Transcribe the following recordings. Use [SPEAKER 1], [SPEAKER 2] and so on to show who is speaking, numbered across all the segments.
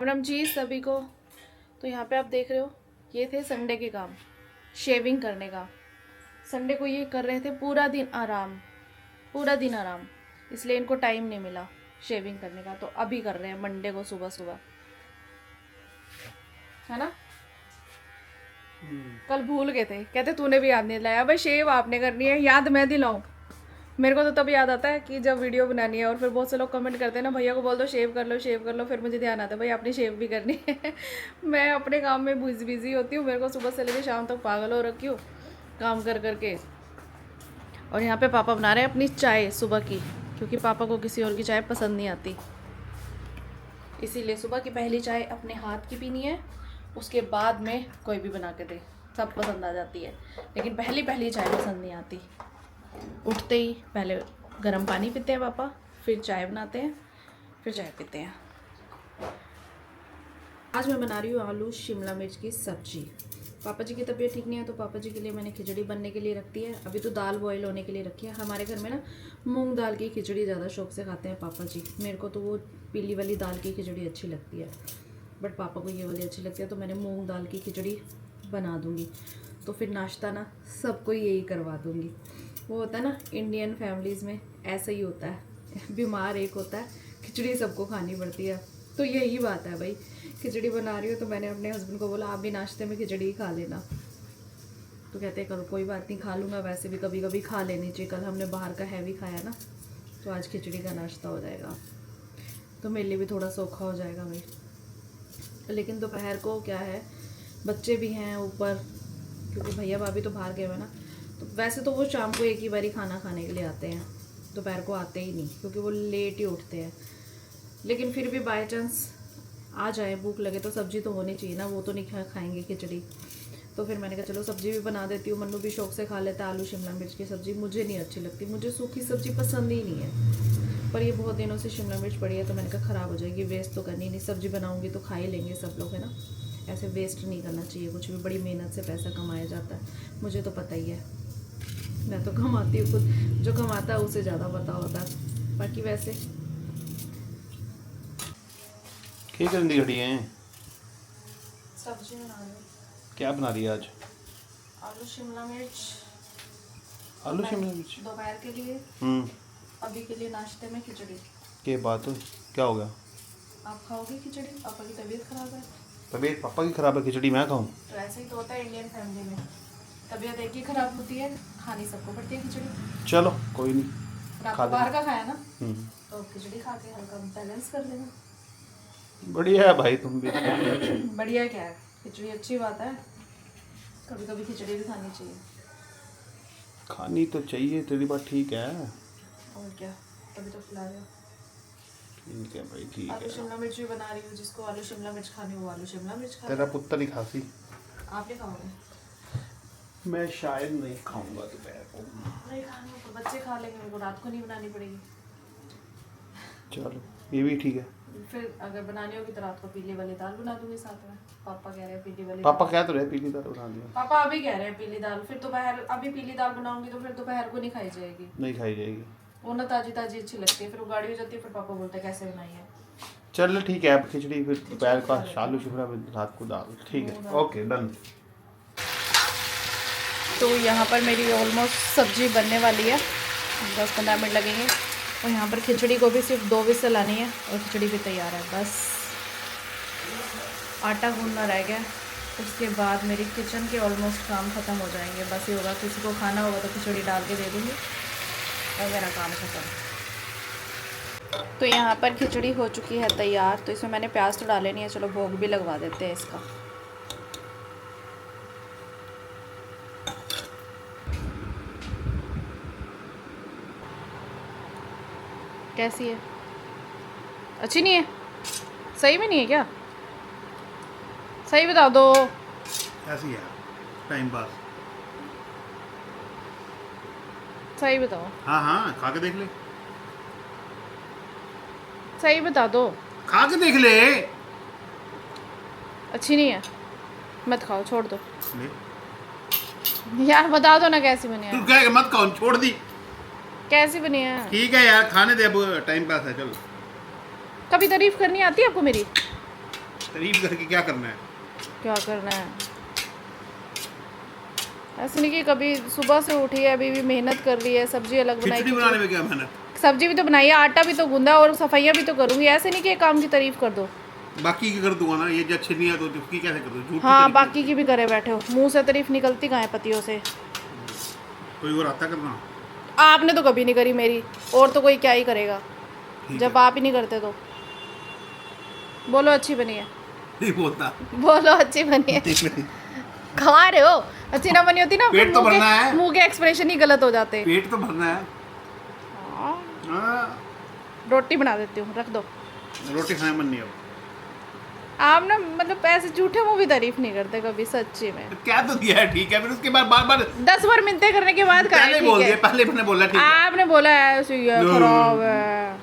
[SPEAKER 1] Madam जी सभी को। तो यहाँ पे आप देख रहे हो, ये थे संडे के काम, शेविंग करने का। संडे को ये कर रहे थे पूरा दिन आराम, पूरा दिन आराम, इसलिए इनको टाइम नहीं मिला शेविंग करने का। तो अभी कर रहे हैं मंडे को सुबह सुबह, है ना। कल भूल गए थे, कहते तूने भी याद नहीं दिलाया। भाई शेव आपने करनी है, याद मैं दिलाऊं? मेरे को तो तब याद आता है कि जब वीडियो बनानी है। और फिर बहुत से लोग कमेंट करते हैं ना, भैया को बोल दो शेव कर लो शेव कर लो। फिर मुझे ध्यान आता है भाई आपने शेव भी करनी है। मैं अपने काम में बिजी होती हूँ, मेरे को सुबह से लेकर शाम तक पागल हो रखी हूँ काम कर करके। और यहाँ पे पापा बना रहे हैं अपनी चाय सुबह की, क्योंकि पापा को किसी और की चाय पसंद नहीं आती, इसीलिए सुबह की पहली चाय अपने हाथ की पीनी है। उसके बाद में कोई भी बना के दे सब पसंद आ जाती है, लेकिन पहली पहली चाय पसंद नहीं आती। उठते ही पहले गर्म पानी पीते हैं पापा, फिर चाय बनाते हैं, फिर चाय पीते हैं। आज मैं बना रही हूँ आलू शिमला मिर्च की सब्जी। पापा जी की तबीयत ठीक नहीं है, तो पापा जी के लिए मैंने खिचड़ी बनने के लिए रख दी है। अभी तो दाल बॉईल होने के लिए रखी है। हमारे घर में ना मूंग दाल की खिचड़ी ज़्यादा शौक से खाते हैं पापा जी। मेरे को तो वो पीली वाली दाल की खिचड़ी अच्छी लगती है, बट पापा को ये वाली अच्छी लगती है। तो मैंने मूंग दाल की खिचड़ी बना दूँगी, तो फिर नाश्ता ना सबको यही करवा दूँगी। वो होता है ना इंडियन फैमिलीज़ में ऐसा ही होता है, बीमार एक होता है, खिचड़ी सबको खानी पड़ती है। तो यही बात है भाई, खिचड़ी बना रही हूँ तो मैंने अपने हस्बैंड को बोला आप भी नाश्ते में खिचड़ी ही खा लेना। तो कहते हैं करो कोई बात नहीं खा लूँगा, वैसे भी कभी कभी खा लेनी चाहिए। कल हमने बाहर का हैवी खाया ना, तो आज खिचड़ी का नाश्ता हो जाएगा, तो मेरे लिए भी थोड़ा सौखा हो जाएगा भाई। लेकिन दोपहर को क्या है, बच्चे भी हैं ऊपर, क्योंकि भैया भाभी तो बाहर गए हुए ना। तो वैसे तो वो शाम को एक ही बारी खाना खाने के लिए आते हैं, दोपहर को आते ही नहीं, क्योंकि वो लेट ही उठते हैं। लेकिन फिर भी बाय चांस आ जाए, भूख लगे तो सब्जी तो होनी चाहिए ना, वो तो नहीं खाएंगे खिचड़ी। तो फिर मैंने कहा चलो सब्जी भी बना देती हूँ। मन्नू भी शौक से खा लेता है आलू शिमला मिर्च की सब्ज़ी, मुझे नहीं अच्छी लगती, मुझे सूखी सब्ज़ी पसंद ही नहीं है। पर ये बहुत दिनों से शिमला मिर्च पड़ी है, तो मैंने कहा ख़राब हो जाएगी, वेस्ट तो करनी नहीं, सब्ज़ी बनाऊँगी तो खा ही लेंगे सब लोग, है ना। ऐसे वेस्ट नहीं करना चाहिए कुछ भी, बड़ी मेहनत से पैसा कमाया जाता है, मुझे तो पता ही है। मैं तो कमाती हूँ खुद, जो कमाता है उसे ज़्यादा पता होता है। बाकी वैसे
[SPEAKER 2] क्या करने खड़ी हैं?
[SPEAKER 1] सब्जी बना रही हूँ।
[SPEAKER 2] क्या बना रही है आज?
[SPEAKER 1] आलू शिमला मिर्च।
[SPEAKER 2] आलू शिमला मिर्च।
[SPEAKER 1] दोपहर के लिए, अभी के लिए नाश्ते में खिचड़ी।
[SPEAKER 2] क्या बात है, क्या हो गया?
[SPEAKER 1] आप खाओगे खिचड़ी? पापा की तबीयत खराब है।
[SPEAKER 2] तबीयत पापा की खराब है, खिचड़ी मैं खाऊं?
[SPEAKER 1] तो ऐसे ही तो होता है इंडियन फैमिली में, तबीयत एक ही खराब होती है, खानी सबको पड़ती है खिचड़ी।
[SPEAKER 2] चलो कोई नहीं,
[SPEAKER 1] रात
[SPEAKER 2] खा
[SPEAKER 1] को बाहर
[SPEAKER 2] लेंगे।
[SPEAKER 1] का खाया ना, तो खिचड़ी खा के हल्का बैलेंस कर लेना।
[SPEAKER 2] बढ़िया है भाई, तुम भी।
[SPEAKER 1] बढ़िया क्या है, खिचड़ी अच्छी बात है, कभी कभी खिचड़ी भी खानी चाहिए।
[SPEAKER 2] खानी तो चाहिए, तेरी बात ठीक है।
[SPEAKER 1] और क्या, तभी तो खिला रहे हो।
[SPEAKER 2] ठीक है भाई, ठीक
[SPEAKER 1] आलू
[SPEAKER 2] है।
[SPEAKER 1] शिमला मिर्च भी बना रही हूँ, जिसको आलू शिमला मिर्च खानी हो आलू शिमला मिर्च खा
[SPEAKER 2] तेरा पुत्र नहीं खासी?
[SPEAKER 1] आप नहीं खाओगे?
[SPEAKER 2] मैं शायद नहीं खाऊंगा दोपहर को।
[SPEAKER 1] नहीं खानी हो तो बच्चे खा लेंगे, मेरे को रात को नहीं बनानी पड़ेगी।
[SPEAKER 2] चलो ये भी ठीक है।
[SPEAKER 1] फिर अगर बनानी होगी तो रात को पीली वाली दाल बना दूंगी साथ में। पापा कह रहे हैं पीली वाली
[SPEAKER 2] पापा
[SPEAKER 1] दाल।
[SPEAKER 2] क्या तो रहे, पीली दाल बना दिया।
[SPEAKER 1] पापा अभी कह रहे हैं पीली दाल, फिर दोपहर अभी पीली दाल बनाऊंगी तो फिर दोपहर को नहीं खाई जाएगी।
[SPEAKER 2] नहीं खाई जाएगी,
[SPEAKER 1] वो ना ताजी ताजी अच्छी लगती है, फिर वो गाढ़ी हो जाती है, फिर पापा बोलते हैं कैसे बनाई है।
[SPEAKER 2] चलो ठीक है। अब खिचड़ी, फिर दोपहर का आलू शिमला मिर्च, रात को दाल, ठीक है, ओके डन।
[SPEAKER 1] तो यहाँ पर मेरी ऑलमोस्ट सब्जी बनने वाली है, 10-15 मिनट लगेंगे। और यहाँ पर खिचड़ी को भी सिर्फ 2 विसल आनी है और खिचड़ी भी तैयार है। बस आटा गूंदना रह गया, उसके बाद मेरी किचन के ऑलमोस्ट काम ख़त्म हो जाएंगे। बस ये होगा, किसी को खाना होगा तो खिचड़ी डाल के दे दूँगी और मेरा काम ख़त्म। तो यहाँ पर खिचड़ी हो चुकी है तैयार, तो इसमें मैंने प्याज तो डाले नहीं है, चलो भोग भी लगवा देते हैं इसका। कैसी है? अच्छी नहीं है? सही में नहीं है क्या? सही बता दो।
[SPEAKER 2] ऐसी है, टाइम पास।
[SPEAKER 1] सही बताओ।
[SPEAKER 2] हाँ हाँ, खा के देख ले।
[SPEAKER 1] सही बता दो।
[SPEAKER 2] खा के देख ले।
[SPEAKER 1] अच्छी नहीं है, मत खाओ, छोड़ दो।
[SPEAKER 2] ले।
[SPEAKER 1] यार बता दो ना कैसी बनी
[SPEAKER 2] तू
[SPEAKER 1] है।
[SPEAKER 2] क्या मत खाओ, छोड़ दी।
[SPEAKER 1] कैसी बनी है?
[SPEAKER 2] ठीक है यार, खाने दे, अब टाइम पास है, चल।
[SPEAKER 1] कभी तारीफ करनी आती है आपको मेरी?
[SPEAKER 2] तारीफ करके क्या करना है?
[SPEAKER 1] क्या करना है? ऐसे नहीं कि कभी सुबह से उठी है, अभी भी मेहनत कर रही है, सब्जी अलग बनाई,
[SPEAKER 2] खिचड़ी बनाने में क्या मेहनत?
[SPEAKER 1] सब्जी भी तो बनाई है, आटा भी तो गूंदा और सफाइयाँ भी तो करूँगी। ऐसे नहीं कि एक काम की तारीफ कर दो।
[SPEAKER 2] बाकी की कर दूंगा ना, ये जो अच्छी नहीं है तो उसकी कैसे कर दूँ? झूठ की
[SPEAKER 1] हाँ,
[SPEAKER 2] तारीफ
[SPEAKER 1] बाकी की भी करे बैठे हो, मुंह से तारीफ निकलती कहाँ है पतियों से?
[SPEAKER 2] कोई और आता करना?
[SPEAKER 1] आपने तो कभी नहीं करी मेरी, और तो कोई क्या ही करेगा
[SPEAKER 2] ठीक
[SPEAKER 1] जब
[SPEAKER 2] है।
[SPEAKER 1] आप ही नहीं करते तो। बोलो अच्छी बनी है,
[SPEAKER 2] नहीं बोलता।
[SPEAKER 1] बोलो अच्छी बनी है। खा रहे हो, अच्छी ना बनी होती ना,
[SPEAKER 2] पेट तो भरना है।
[SPEAKER 1] मुंह के एक्सप्रेशन ही गलत हो जाते।
[SPEAKER 2] पेट तो भरना है।
[SPEAKER 1] हाँ,
[SPEAKER 2] हाँ,
[SPEAKER 1] रोटी बना देती हूँ, रख दो।
[SPEAKER 2] रोटी खाने मन नहीं हो।
[SPEAKER 1] आप ना मतलब ऐसे झूठे मुंह भी तारीफ नहीं करते कभी, सच्ची में।
[SPEAKER 2] क्या तो दिया है, ठीक है, फिर उसके बाद बार बार
[SPEAKER 1] 10 बार मिन्नतें करने के बाद कहा
[SPEAKER 2] पहले
[SPEAKER 1] ठीक
[SPEAKER 2] बोल
[SPEAKER 1] है।
[SPEAKER 2] दिया, पहले मैंने बोला ठीक है।
[SPEAKER 1] आपने बोला है ऐसे ही है, खराब है।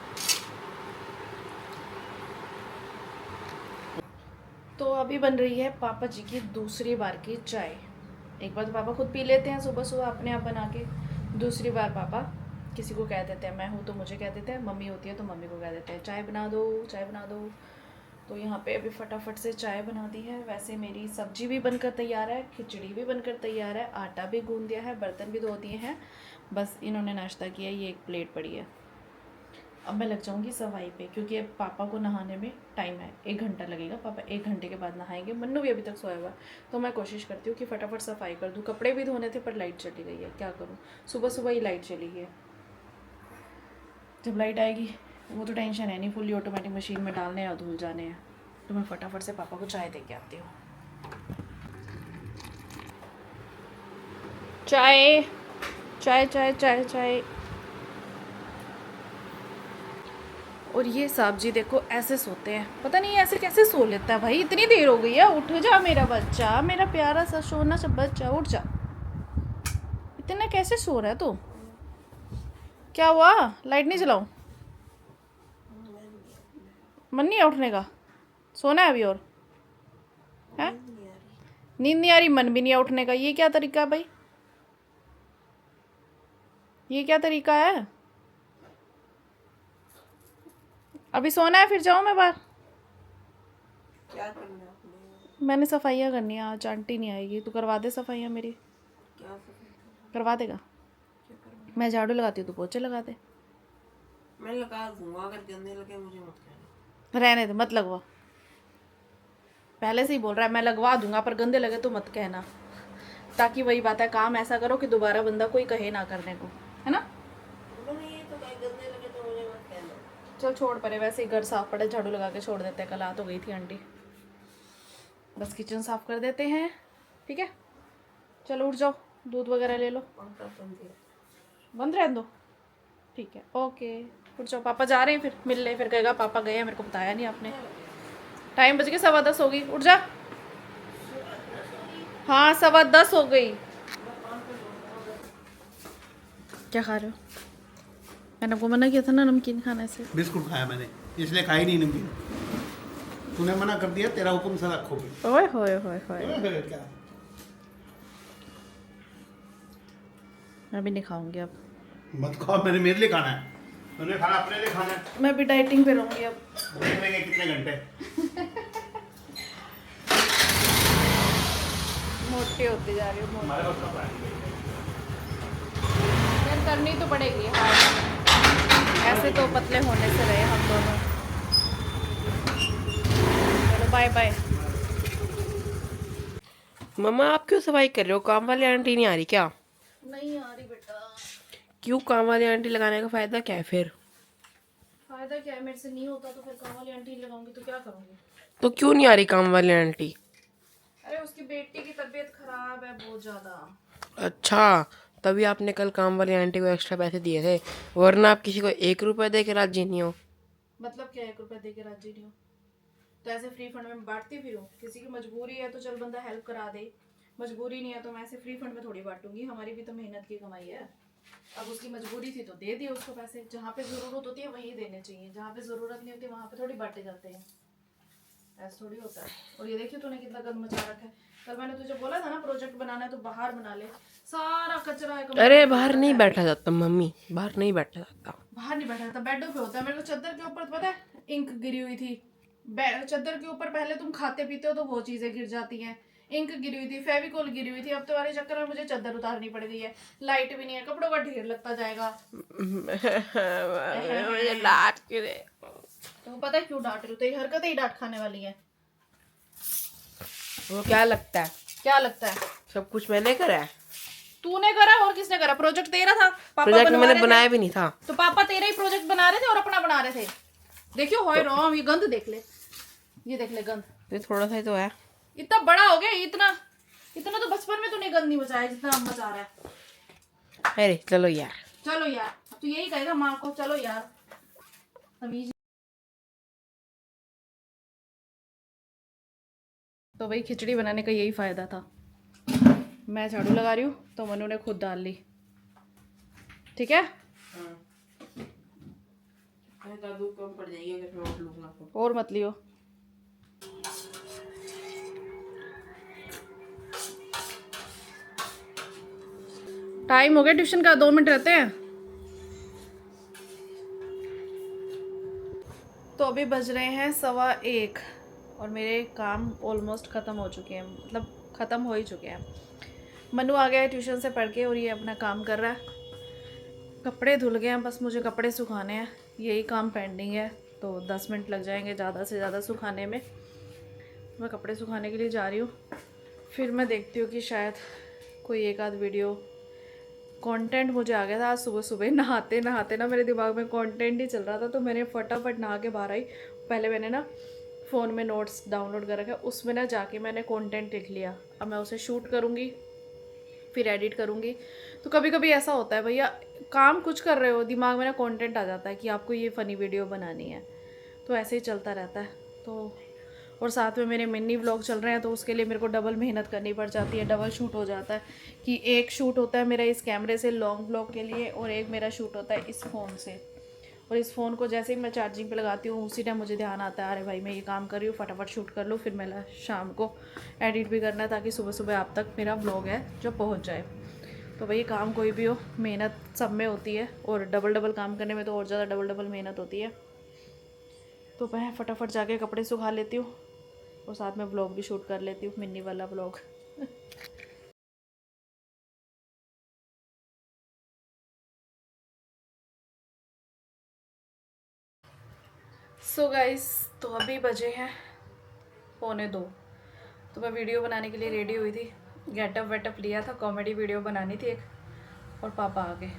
[SPEAKER 1] तो अभी बन रही है पापा जी की दूसरी बार की चाय। एक बार तो पापा खुद पी लेते हैं सुबह सुबह अपने आप बना के, दूसरी बार पापा किसी को कह देते हैं, मैं हूँ तो मुझे कह देते हैं, मम्मी होती है तो मम्मी को कह देते हैं चाय बना दो, चाय बना दो। तो यहाँ पे अभी फटाफट से चाय बना दी है। वैसे मेरी सब्जी भी बनकर तैयार है, खिचड़ी भी बनकर तैयार है, आटा भी गूंद दिया है, बर्तन भी धो दिए हैं, बस इन्होंने नाश्ता किया, ये एक प्लेट पड़ी है। अब मैं लग जाऊंगी सफाई पे, क्योंकि अब पापा को नहाने में टाइम है, 1 घंटा लगेगा, पापा 1 घंटे के बाद नहाएंगे। मन्नू भी अभी तक सोया हुआ है, तो मैं कोशिश करती हूँ कि फटाफट सफाई कर दूँ। कपड़े भी धोने थे पर लाइट चली गई है, क्या करूँ, सुबह सुबह ही लाइट चली गई है। जब लाइट आएगी वो तो टेंशन है नहीं, फुल्ली ऑटोमेटिक मशीन में डालने हैं और धुल जाने हैं। तो मैं फटाफट से पापा को चाय दे के आती हूँ। चाय चाय चाय चाय चाय। और ये साहब जी देखो ऐसे सोते हैं, पता नहीं ऐसे कैसे सो लेता है भाई, इतनी देर हो गई है, उठ जा मेरा बच्चा, मेरा प्यारा सा सोना सा बच्चा, उठ जा। इतना कैसे सो रहा है तू? क्या हुआ, लाइट नहीं जलाऊं? मन नहीं है उठने का? सोना है अभी और है? नींद नहीं आ रही, मन भी नहीं है उठने का, ये क्या तरीका है भाई? ये क्या तरीका है? अभी सोना है, फिर जाऊँ मैं बाहर?
[SPEAKER 3] क्या करना है आपने?
[SPEAKER 1] मैंने सफाइयाँ करनी है आज, आंटी नहीं आएगी, तू करवा दे सफाइयाँ मेरी।
[SPEAKER 3] क्या सफाई
[SPEAKER 1] करवा देगा?
[SPEAKER 3] क्या करना?
[SPEAKER 1] मैं झाड़ू लगाती हूँ, तू पोछे लगा दे।
[SPEAKER 3] मैं लगा दूंगा, अगर गंदे लगे मुझे मत कहना।
[SPEAKER 1] रहने दे, मत लगवा। पहले से ही बोल रहा है मैं लगवा दूंगा, पर गंदे लगे तो मत कहना, ताकि वही बात है, काम ऐसा करो कि दोबारा बंदा कोई कहे ना करने को, है ना?
[SPEAKER 3] नहीं तो कहीं गंदे लगे तो मुझे मत कहना।
[SPEAKER 1] चल छोड़ परे, वैसे ही घर साफ पड़े, झाड़ू लगा के छोड़ देते हैं, कल आ तो गई थी आंटी। बस किचन साफ कर देते हैं, ठीक है? चलो उठ जाओ, दूध वगैरह ले लो।
[SPEAKER 3] पंखा बंद है।
[SPEAKER 1] बंद रहने दो, ठीक है, ओके। उठ जाओ, पापा जा रहे हैं, फिर मिल ले, फिर कहेगा पापा गए हैं, मेरे को बताया नहीं आपने। टाइम बज के 10:15 हो गई, उठ जा। हाँ 10:15 हो गई। क्या खा रहे हो? मैंने आपको मना किया था ना नमकीन खाने से।
[SPEAKER 2] बिस्कुट खाया मैंने, इसलिए खाई नहीं नमकीन। तूने मना कर दिया, तेरा हुक्म सर रखोगे।
[SPEAKER 1] ओए होए होए होए,
[SPEAKER 2] क्या?
[SPEAKER 1] मैं भी नहीं खाऊंगी अब।
[SPEAKER 2] मत खाओ, मैंने मेरे लिए खाना है, मैंने खाना अपने लिए खाना है।
[SPEAKER 1] मैं भी डाइटिंग पे रहूंगी अब।
[SPEAKER 2] देख लेंगे कितने घंटे।
[SPEAKER 1] मोटी होती जा रही हूँ, मोटी।
[SPEAKER 2] हमारे पास कपड़ा है।
[SPEAKER 1] यार करनी तो पड़ेगी, हाँ। ऐसे तो पतले होने से रहे हम दोनों। चलो बाय बाय।
[SPEAKER 3] मम्मा आप क्यों सफाई कर रहे हो? काम वाली आंटी नहीं आ रही क्या?
[SPEAKER 1] नहीं आ रही बेटा।
[SPEAKER 3] क्यों, काम वाली आंटी लगाने का फायदा क्या है फिर?
[SPEAKER 1] फायदा क्या है, मेरे से नहीं होता तो फिर काम वाली आंटी लगाऊंगी तो क्या करूंगी?
[SPEAKER 3] तो क्यों नहीं आ रही काम वाली आंटी?
[SPEAKER 1] अरे उसकी बेटी की तबीयत खराब है बहुत ज्यादा।
[SPEAKER 3] अच्छा, तभी आपने कल काम वाली आंटी को एक्स्ट्रा पैसे दिए थे, वरना आप किसी को 1 रुपया दे के राजी नहीं हो।
[SPEAKER 1] मतलब क्या 1 रुपया दे के राजी नहीं हो? तो ऐसे फ्री फंड में बांटती फिरूं? किसी की मजबूरी है तो चल बंदा हेल्प करा दे, मजबूरी नहीं है तो मैं ऐसे फ्री फंड में थोड़ी बांटूंगी, हमारी भी तो मेहनत की कमाई है। अब उसकी मजबूरी थी तो दे दिए उसको पैसे, जहाँ पे जरूरत होती है वहीं देने चाहिए, जहाँ पे जरूरत नहीं होती वहाँ पे थोड़ी बांटे जाते हैं, ऐसा थोड़ी होता है। और ये देखिए तूने कितना गंद मचा रखा है, कल मैंने तुझे बोला था ना प्रोजेक्ट बनाना है तो बाहर बना ले, सारा कचरा है कमरे
[SPEAKER 3] अरे
[SPEAKER 1] में।
[SPEAKER 3] बाहर नहीं बैठा जाता मम्मी, बाहर नहीं बैठा जाता।
[SPEAKER 1] बाहर नहीं बैठा था, बेडों पे होता है। मेरे को चादर के ऊपर पता है इंक गिरी हुई थी, चादर के ऊपर पहले तुम खाते पीते हो तो वो चीजें गिर जाती हैं, इंक गिरी हुई थी, फेविकोल गिरी हुई थी, अब तुम्हारे चक्कर में मुझे चादर उतारनी पड़ गई है, लाइट भी नहीं है, कपड़ों का ढेर लगता जाएगा।
[SPEAKER 3] मुझे डांट क्यों रहे?
[SPEAKER 1] तुमको पता है क्यों डांट रही हो? तो ये हरकतें ही डांट खाने वाली है।
[SPEAKER 3] वो क्या लगता है?
[SPEAKER 1] क्या लगता है?
[SPEAKER 3] सब कुछ मैंने करा है।
[SPEAKER 1] तूने करा और किसने करा? प्रोजेक्ट तेरा था, पापा
[SPEAKER 3] प्रोजेक्ट
[SPEAKER 1] बनवा
[SPEAKER 3] मैंने
[SPEAKER 1] रहे थे।
[SPEAKER 3] बनाया भी नहीं था।
[SPEAKER 1] तो पापा तेरा ही प्रोजेक्ट बना रहे थे और अपना बना रहे थे। देखियो होए रोम, ये गंद देख ले, ये देख ले गंद,
[SPEAKER 3] ये थोड़ा सा ही तो है।
[SPEAKER 1] इतना बड़ा हो गया, इतना इतना तो बचपन में तूने गंद नहीं मचाया जितना अब मचा रहा है।
[SPEAKER 3] अरे चलो यार।
[SPEAKER 1] चलो यार, अब तू यही कहेगा माँ को, चलो यार। तमीज। तो भाई खिचड़ी बनाने का यही फायदा था। मैं झाड़ू लगा रही हूँ तो मनु ने खुद डाल ली, ठीक है।
[SPEAKER 3] दूध कम पड़ जाएगी अगर मैं और लूंगा तो।
[SPEAKER 1] और मत लियो। टाइम हो गया ट्यूशन का, 2 मिनट रहते हैं। तो अभी बज रहे हैं 1:15 और मेरे काम ऑलमोस्ट ख़त्म हो चुके हैं, मतलब ख़त्म हो ही चुके हैं। मनु आ गया है ट्यूशन से पढ़ के और ये अपना काम कर रहा है। कपड़े धुल गए हैं, बस मुझे कपड़े सुखाने हैं, यही काम पेंडिंग है। तो 10 मिनट लग जाएंगे ज़्यादा से ज़्यादा सुखाने में। मैं कपड़े सुखाने के लिए जा रही हूँ, फिर मैं देखती हूँ कि शायद कोई एक आध वीडियो कंटेंट मुझे आ गया था। आज सुबह सुबह नहाते नहाते ना मेरे दिमाग में कंटेंट ही चल रहा था, तो मैंने फटाफट नहा के बाहर आई। पहले मैंने ना फ़ोन में नोट्स डाउनलोड कर रखा है, उसमें ना जाके मैंने कंटेंट लिख लिया। अब मैं उसे शूट करूँगी, फिर एडिट करूँगी। तो कभी कभी ऐसा होता है भैया, काम कुछ कर रहे हो, दिमाग में ना कंटेंट आ जाता है कि आपको ये फ़नी वीडियो बनानी है, तो ऐसे ही चलता रहता है। तो और साथ में मेरे मिनी व्लॉग चल रहे हैं, तो उसके लिए मेरे को डबल मेहनत करनी पड़ जाती है, डबल शूट हो जाता है। कि एक शूट होता है मेरा इस कैमरे से लॉन्ग व्लॉग के लिए, और एक मेरा शूट होता है इस फ़ोन से। और इस फ़ोन को जैसे ही मैं चार्जिंग पे लगाती हूँ उसी टाइम मुझे ध्यान आता है, अरे भाई मैं ये काम कर रही हूँ, फटाफट शूट कर लूँ। फिर मैं शाम को एडिट भी करना है ताकि सुबह सुबह आप तक मेरा व्लॉग है जो पहुँच जाए। तो भाई काम कोई भी हो, मेहनत सब में होती है, और डबल डबल काम करने में तो और ज़्यादा डबल डबल मेहनत होती है। तो मैं फटाफट जाके कपड़े सुखा लेती हूँ और साथ में व्लॉग भी शूट कर लेती हूँ, मिनी वाला व्लॉग। सो गाइस, तो अभी बजे हैं 1:45। तो मैं वीडियो बनाने के लिए रेडी हुई थी, गेटअप वेटअप लिया था, कॉमेडी वीडियो बनानी थी एक, और पापा आ गए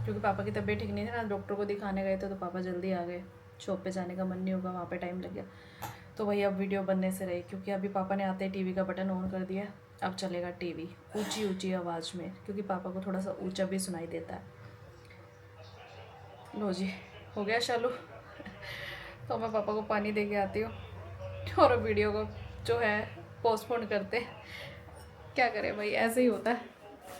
[SPEAKER 1] क्योंकि पापा की तबीयत ठीक नहीं थी ना, डॉक्टर को दिखाने गए थे, तो पापा जल्दी आ गए। शॉप पे जाने का मन नहीं होगा, वहाँ पे टाइम लग गया। तो वही अब वीडियो बनने से रही, क्योंकि अभी पापा ने आते ही टीवी का बटन ऑन कर दिया। अब चलेगा टीवी ऊंची ऊंची आवाज़ में, क्योंकि पापा को थोड़ा सा ऊंचा भी सुनाई देता है। लो जी, हो गया चालू। तो मैं पापा को पानी दे के आती हूँ और वीडियो को जो है पोस्टपोन करते। क्या करें भाई, ऐसे ही होता है।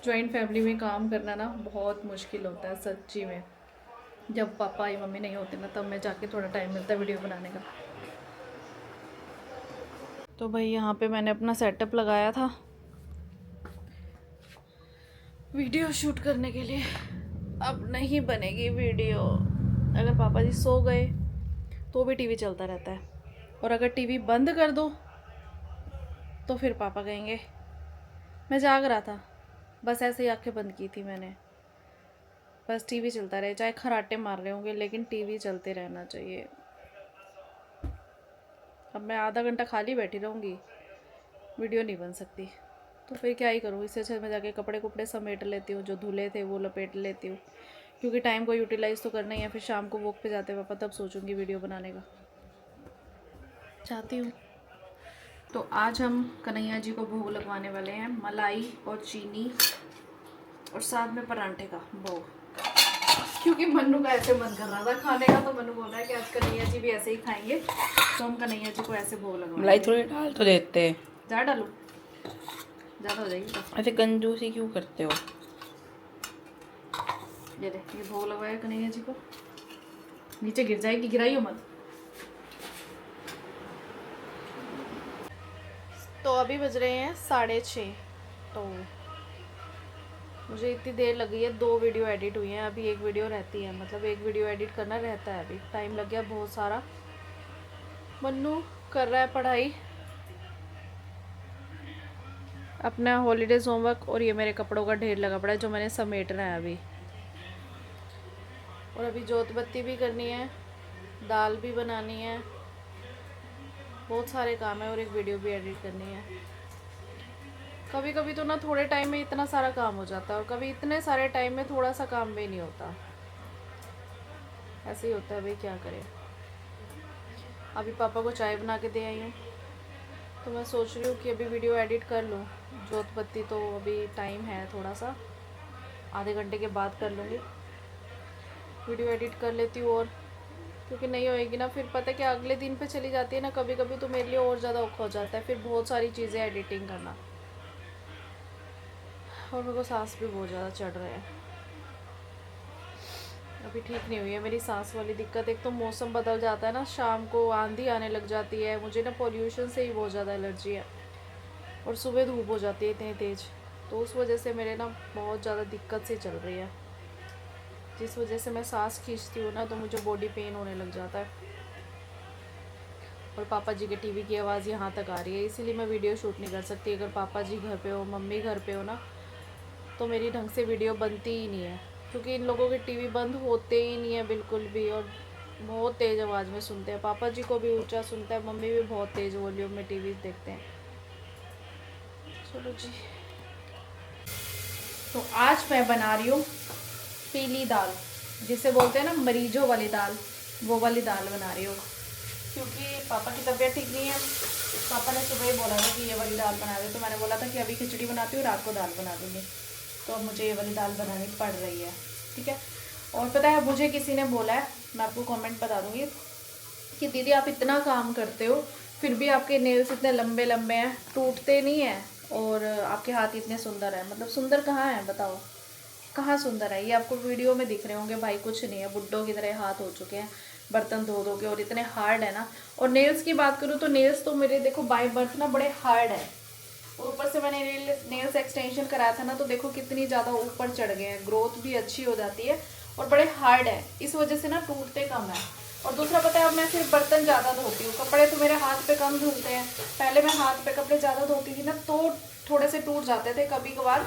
[SPEAKER 1] जॉइंट फैमिली में काम करना ना बहुत मुश्किल होता है सच्ची में। जब पापा या मम्मी नहीं होते ना, तब मैं जाके थोड़ा टाइम मिलता है वीडियो बनाने का। तो भाई यहाँ पे मैंने अपना सेटअप लगाया था वीडियो शूट करने के लिए। अब नहीं बनेगी वीडियो, अगर पापा जी सो गए तो भी टीवी चलता रहता है, और अगर टीवी बंद कर दो तो फिर पापा कहेंगे मैं जाग रहा था, बस ऐसे ही आंखें बंद की थी मैंने, बस टीवी चलता रहे, चाहे खराटे मार रहे होंगे लेकिन टीवी चलते रहना चाहिए। अब मैं आधा घंटा खाली बैठी रहूँगी, वीडियो नहीं बन सकती, तो फिर क्या ही करूँ। इससे अच्छा मैं जाके कपड़े कुपड़े समेट लेती हूँ, जो धुले थे वो लपेट लेती हूँ, क्योंकि टाइम को यूटिलाइज़ तो करना ही है। फिर शाम को वॉक पे जाते पापा, तब सोचूंगी वीडियो बनाने का चाहती हूँ। तो आज हम कन्हैया जी को भोग लगवाने वाले हैं, मलाई और चीनी और साथ में परांठे का भोग, क्योंकि मन्नू का ऐसे मन कर रहा था खाने का, तो मन्नू बोल रहा है कि आज कन्हैया जी भी ऐसे ही खाएंगे, तो हम कन्हैया जी को ऐसे भोग लगवाएंगे।
[SPEAKER 3] मलाई थोड़ी डाल तो देते।
[SPEAKER 1] ज़्यादा डालूँ? ज़्यादा हो जाएगी तो।
[SPEAKER 3] ऐसे कंजूसी क्यों करते हो?
[SPEAKER 1] ये देख, ये भोग लगवाया कन्हैया जी को, नीचे गिर जाएगी, गिराइयो मत। तो अभी बज रहे हैं 6:30। तो मुझे इतनी देर लगी है, 2 वीडियो एडिट हुई हैं, अभी एक वीडियो रहती है, मतलब एक वीडियो एडिट करना रहता है, अभी टाइम लग गया बहुत सारा। मन्नू कर रहा है पढ़ाई अपना हॉलीडेज होमवर्क, और ये मेरे कपड़ों का ढेर लगा पड़ा है जो मैंने समेटना है अभी। और अभी जोत बत्ती भी करनी है, दाल भी बनानी है, बहुत सारे काम है, और एक वीडियो भी एडिट करनी है। कभी कभी तो ना थोड़े टाइम में इतना सारा काम हो जाता है, और कभी इतने सारे टाइम में थोड़ा सा काम भी नहीं होता। ऐसे ही होता है भाई, क्या करें। अभी पापा को चाय बना के दे आई हूँ, तो मैं सोच रही हूँ कि अभी वीडियो एडिट कर लूँ। जोत बत्ती तो अभी टाइम है थोड़ा सा, आधे घंटे के बाद कर लूँगी, वीडियो एडिट कर लेती हूँ। और क्योंकि नहीं होएगी ना फिर पता है कि अगले दिन पे चली जाती है ना कभी कभी, तो मेरे लिए और ज़्यादा औखा हो जाता है फिर बहुत सारी चीज़ें एडिटिंग करना। और मेरे को सांस भी बहुत ज़्यादा चढ़ रहे हैं, अभी ठीक नहीं हुई है मेरी सांस वाली दिक्कत। एक तो मौसम बदल जाता है ना, शाम को आंधी आने लग जाती है, मुझे ना पोल्यूशन से ही बहुत ज़्यादा एलर्जी है, और सुबह धूप हो जाती है इतनी तेज़, तो उस वजह से मेरे ना बहुत ज़्यादा दिक्कत से चल रही है, जिस वजह से मैं सांस खींचती हूँ ना तो मुझे बॉडी पेन होने लग जाता है। और पापा जी के टीवी की आवाज़ यहाँ तक आ रही है, इसीलिए मैं वीडियो शूट नहीं कर सकती। अगर पापा जी घर पे हो, मम्मी घर पे हो ना, तो मेरी ढंग से वीडियो बनती ही नहीं है, क्योंकि इन लोगों के टीवी बंद होते ही नहीं है बिल्कुल भी, और बहुत तेज़ आवाज़ में सुनते हैं। पापा जी को भी ऊंचा सुनता है, मम्मी भी बहुत तेज़ वॉल्यूम में टीवी देखते हैं। चलो जी, तो आज मैं बना रही हूँ पीली दाल, जिसे बोलते हैं ना मरीजों वाली दाल, वो वाली दाल बना रही हूँ। क्योंकि पापा की तबीयत ठीक नहीं है, पापा ने सुबह ही बोला था कि ये वाली दाल बना दे, तो मैंने बोला था कि अभी खिचड़ी बनाती हूँ, रात को दाल बना दूँगी, तो अब मुझे ये वाली दाल बनानी पड़ रही है, ठीक है। और पता है मुझे किसी ने बोला है, मैं आपको कमेंट बता दूँगी, कि दीदी आप इतना काम करते हो फिर भी आपके नेल्स इतने लंबे लंबे हैं, टूटते नहीं हैं, और आपके हाथ इतने सुंदर हैं। मतलब सुंदर कहाँ है बताओ, कहाँ सुंदर है? ये आपको वीडियो में दिख रहे होंगे भाई, कुछ नहीं है, बुड्ढों की तरह हाथ हो चुके हैं बर्तन धो धो के, और इतने हार्ड है ना। और नेल्स की बात करूँ तो नेल्स तो मेरे देखो बाय बर्थ ना बड़े हार्ड है, और ऊपर से मैंने नेल्स एक्सटेंशन कराया था ना, तो देखो कितनी ज़्यादा ऊपर चढ़ गए हैं, ग्रोथ भी अच्छी हो जाती है, और बड़े हार्ड है, इस वजह से ना टूटते कम है। और दूसरा पता है, अब मैं सिर्फ बर्तन ज़्यादा धोती हूँ, कपड़े तो मेरे हाथ पे कम धुलते हैं। पहले मैं हाथ पे कपड़े ज़्यादा धोती थी ना, तो थोड़े से टूट जाते थे कभी कभार,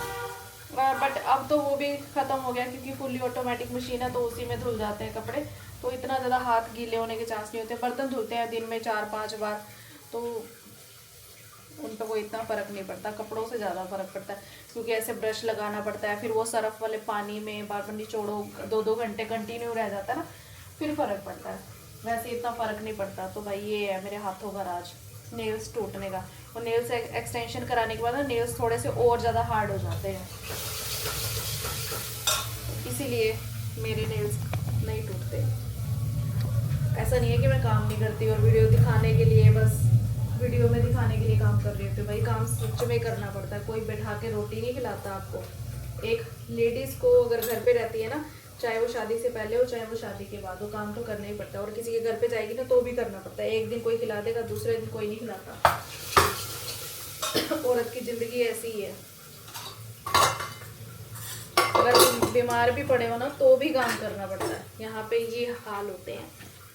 [SPEAKER 1] बट अब तो वो भी ख़त्म हो गया, क्योंकि फुली ऑटोमेटिक मशीन है, तो उसी में धुल जाते हैं कपड़े, तो इतना ज़्यादा हाथ गीले होने के चांस नहीं होते। बर्तन धुलते हैं दिन में 4-5 बार, तो उन पर कोई इतना फ़र्क नहीं पड़ता, कपड़ों से ज़्यादा फ़र्क पड़ता है, क्योंकि ऐसे ब्रश लगाना पड़ता है, फिर वो सरफ वाले पानी में बार बार निचोड़ो, 2-2 घंटे कंटिन्यू रह जाता है ना, फिर फ़र्क पड़ता है। वैसे इतना फ़र्क नहीं पड़ता। तो भाई ये है मेरे हाथों का राज, नेल्स टूटने का। और नेल्स एक्सटेंशन कराने के बाद ना नेल्स थोड़े से और ज़्यादा हार्ड हो जाते हैं, इसीलिए मेरे नेल्स नहीं टूटते। ऐसा नहीं है कि मैं काम नहीं करती और वीडियो दिखाने के लिए, बस वीडियो में दिखाने के लिए काम कर रही होती हूँ। भाई काम सच में करना पड़ता है, कोई बैठा के रोटी नहीं खिलाता आपको। एक लेडीज़ को अगर घर पे रहती है ना, चाहे वो शादी से पहले हो चाहे वो शादी के बाद हो, काम तो करना ही पड़ता है। और किसी के घर पे जाएगी ना तो भी करना पड़ता है, एक दिन कोई खिला देगा, दूसरे दिन कोई नहीं खिलाता। औरत की ज़िंदगी ऐसी ही है, अगर बीमार भी पड़े हो ना तो भी काम करना पड़ता है। यहाँ पे ये हाल होते हैं,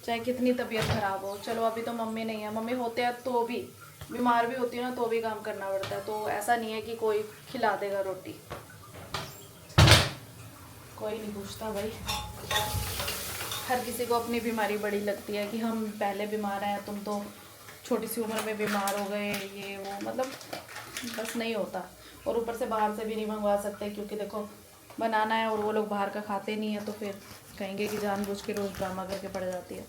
[SPEAKER 1] चाहे कितनी तबीयत खराब हो। चलो अभी तो मम्मी नहीं है, मम्मी होते हैं तो भी, बीमार भी होती है ना तो भी काम करना पड़ता है। तो ऐसा नहीं है कि कोई खिला देगा रोटी, कोई नहीं पूछता भाई। हर किसी को अपनी बीमारी बड़ी लगती है, कि हम पहले बीमार हैं, तुम तो छोटी सी उम्र में बीमार हो गए, ये वो, मतलब बस नहीं होता। और ऊपर से बाहर से भी नहीं मंगवा सकते, क्योंकि देखो बनाना है और वो लोग बाहर का खाते नहीं है, तो फिर कहेंगे कि जानबूझ के रोज़ ड्रामा करके पड़ जाती है।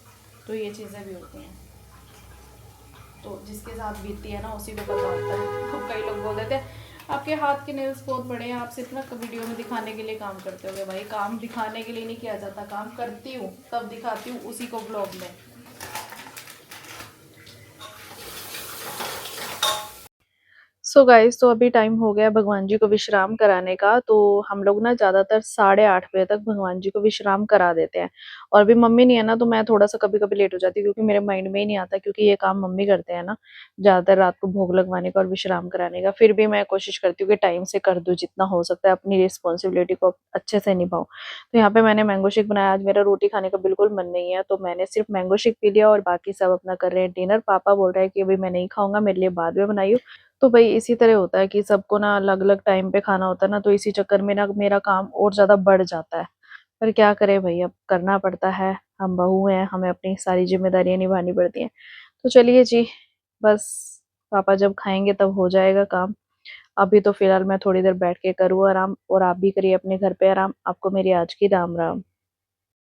[SPEAKER 1] तो ये चीज़ें भी होती हैं, तो जिसके साथ बीतती है ना उसी को पता होता है। तो कई लोग बोल देते हैं आपके हाथ के नेल्स बहुत बड़े हैं, आप सिर्फ ना वीडियो में दिखाने के लिए काम करते होगे। भाई काम दिखाने के लिए नहीं किया जाता, काम करती हूँ तब दिखाती हूँ, उसी को ब्लॉग में। सो गाइस, तो अभी टाइम हो गया भगवान जी को विश्राम कराने का। तो हम लोग ना ज़्यादातर 8:30 बजे तक भगवान जी को विश्राम करा देते हैं। और अभी मम्मी नहीं है ना, तो मैं थोड़ा-सा कभी-कभी लेट हो जाती हूँ, क्योंकि मेरे माइंड में ही नहीं आता, क्योंकि ये काम मम्मी करते हैं ना, ज़्यादातर रात को भोग लगवाने का और विश्राम कराने का। फिर भी मैं कोशिश करती हूँ कि टाइम से कर दूँ, जितना हो सकता है अपनी रिस्पॉन्सिबिलिटी को अच्छे से निभाऊँ। तो यहाँ पे मैंने मैंगो शेक बनाया। आज मेरा रोटी खाने का बिल्कुल मन नहीं है, तो मैंने सिर्फ मैंगो शेक पी लिया और बाकी सब अपना कर रहे हैं डिनर। पापा बोल रहे हैं कि अभी मैं नहीं खाऊँगा, मेरे लिए बाद में बनाइयो। तो भई इसी तरह होता है कि सबको ना अलग-अलग टाइम पे खाना होता है ना, तो इसी चक्कर में ना मेरा काम और ज़्यादा बढ़ जाता है। पर क्या करें भई, अब करना पड़ता है, हम बहू हैं, हमें अपनी सारी ज़िम्मेदारियाँ निभानी पड़ती हैं। तो चलिए जी, बस पापा जब खाएँगे तब हो जाएगा काम। अभी तो फ़िलहाल मैं थोड़ी देर बैठ के करूँ आराम, और आप भी करिए अपने घर पे आराम। आपको मेरी आज की राम राम।